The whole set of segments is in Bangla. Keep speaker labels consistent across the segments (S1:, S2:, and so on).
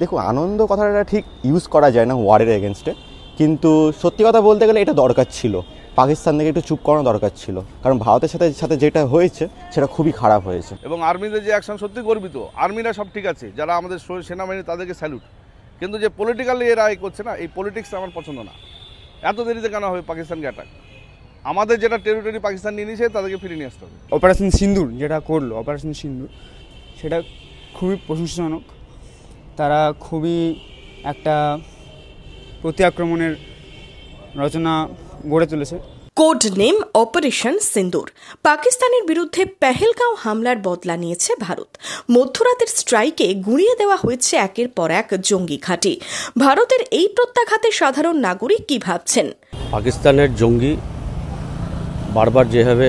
S1: দেখো, আনন্দ কথাটা ঠিক ইউজ করা যায় না ওয়ারের এগেনস্টে, কিন্তু সত্যি কথা বলতে গেলে এটা দরকার ছিল। পাকিস্তান থেকে একটু চুপ করানো দরকার ছিল, কারণ ভারতের সাথে সাথে যেটা হয়েছে সেটা খুবই খারাপ হয়েছে।
S2: এবং আর্মিদের যে অ্যাকশন সত্যি গর্বিত। আর্মিরা সব ঠিক আছে, যারা আমাদের সেনাবাহিনী তাদেরকে স্যালুট, কিন্তু যে পলিটিক্যালি এরা করছে না, এই পলিটিক্স আমার পছন্দ না। এত দেরিতে কেন হবে পাকিস্তানকে অ্যাটাক? আমাদের যেটা টেরিটরি পাকিস্তান নিয়ে নিয়েছে তাদেরকে ফিরিয়ে নিয়ে আসতে হবে।
S3: অপারেশন সিন্দুর যেটা করলো, অপারেশন সিন্দুর, সেটা খুবই প্রশংসজনক। তারা খুবই একটা প্রতি আক্রমণের রচনা গড়ে তুলেছে।
S4: কোড নেম অপারেশন সিন্দুর। পাকিস্তানের বিরুদ্ধে পেহেলগাঁও হামলার বদলা নিয়েছে ভারত। মধ্যরাতের স্ট্রাইকে গুঁড়িয়ে দেওয়া হয়েছে একের পর এক জঙ্গি ঘাঁটি। ভারতের এই প্রত্যাঘাতে সাধারণ নাগরিক কি ভাবছেন?
S5: পাকিস্তানের জঙ্গি বারবার যেভাবে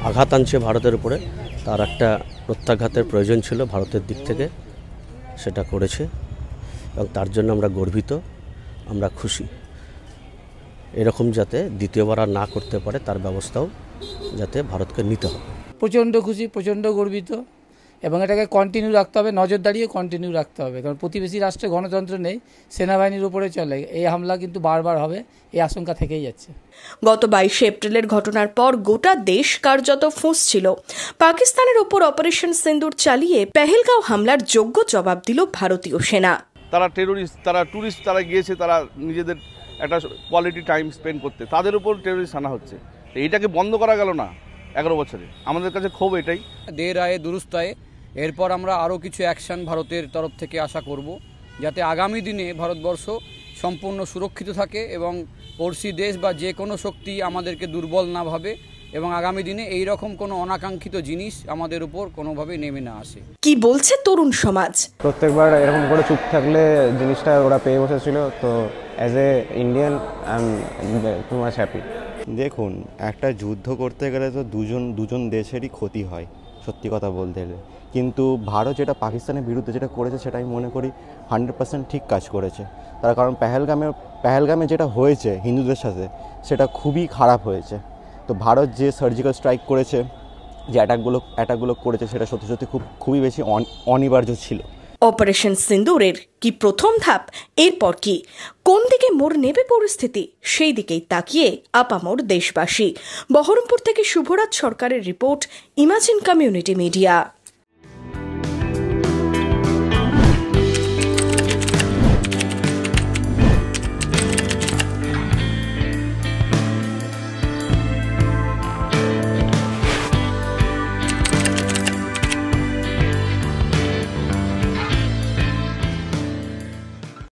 S5: আঘাত আনছে ভারতের উপরে, তার একটা প্রত্যাঘাতের প্রয়োজন ছিল ভারতের দিক থেকে, সেটা করেছে এবং তার জন্য আমরা গর্বিত, আমরা খুশি। এরকম যাতে দ্বিতীয়বার আর না করতে পারে তার ব্যবস্থাও যাতে ভারতকে নিতে হবে।
S6: প্রচণ্ড খুশি, প্রচণ্ড গর্বিত, এবং এটাকে কন্টিনিউ রাখতে হবে, নজরদারিও কন্টিনিউ রাখতে হবে, কারণ প্রতিবেশী রাষ্ট্রে গণতন্ত্র নেই, সেনাবাহিনীর উপরে চলে। এই হামলা কিন্তু বারবার হবে, এই আশঙ্কা থেকেই যাচ্ছে।
S4: গত 22 এপ্রিলের ঘটনার পর গোটা দেশ কার্যত ফুঁসছিল। পাকিস্তানের ওপর অপারেশন সিন্দুর চালিয়ে পেহেলগাঁও হামলার যোগ্য জবাব দিল ভারতীয় সেনা।
S2: তারা টেরোরিস্ট, তারা ট্যুরিস্ট, তারা গিয়েছে তারা নিজেদের একটা কোয়ালিটি টাইম স্পেন্ড করতে, তাদের উপর টেরোরিস্ট আনা হচ্ছে। এইটাকে বন্ধ করা গেল না 11 বছরে। আমাদের কাছে ক্ষোভ এটাই।
S7: দের আয়ে দুরুস্ত আয়ে, এরপর আমরা আরও কিছু অ্যাকশন ভারতের তরফ থেকে আশা করব, যাতে আগামী দিনে ভারতবর্ষ সম্পূর্ণ সুরক্ষিত থাকে এবং পড়শি দেশ বা যে কোনো শক্তি আমাদেরকে দুর্বল না ভাবে, এবং আগামী দিনে এই রকম কোনো অনাকাঙ্ক্ষিত জিনিস আমাদের উপর কোনোভাবে নেমে না আসে।
S4: কি বলছে তরুণ সমাজ?
S8: প্রত্যেকবার এরকম করে চুপ থাকলে জিনিসটা ওরা পেয়ে বসেছিল, তো as a Indian I am too much happy.
S1: দেখুন, একটা যুদ্ধ করতে গেলে তো দুজন দেশেরই ক্ষতি হয়, সত্যি কথা বলতে গেলে। কিন্তু ভারত যেটা পাকিস্তানের বিরুদ্ধে যেটা করেছে সেটা আমি মনে করি 100% ঠিক কাজ করেছে তার, কারণ পেহেলগামে যেটা হয়েছে হিন্দুদের সাথে সেটা খুবই খারাপ হয়েছে। তো ভারত যে সার্জিক্যাল স্ট্রাইক করেছে, যে অ্যাটাকগুলো করেছে, সেটা সত্যি সত্যি খুবই বেশি অনিবার্য ছিল।
S4: অপারেশন সিন্দুরের কি প্রথম ধাপ? এরপর কি? কোন দিকে মোড় নেবে পরিস্থিতি? সেই দিকেই তাকিয়ে আপামর দেশবাসী। বহরমপুর থেকে শুভরাজ সরকারের রিপোর্ট, ইমাজিন কমিউনিটি মিডিয়া।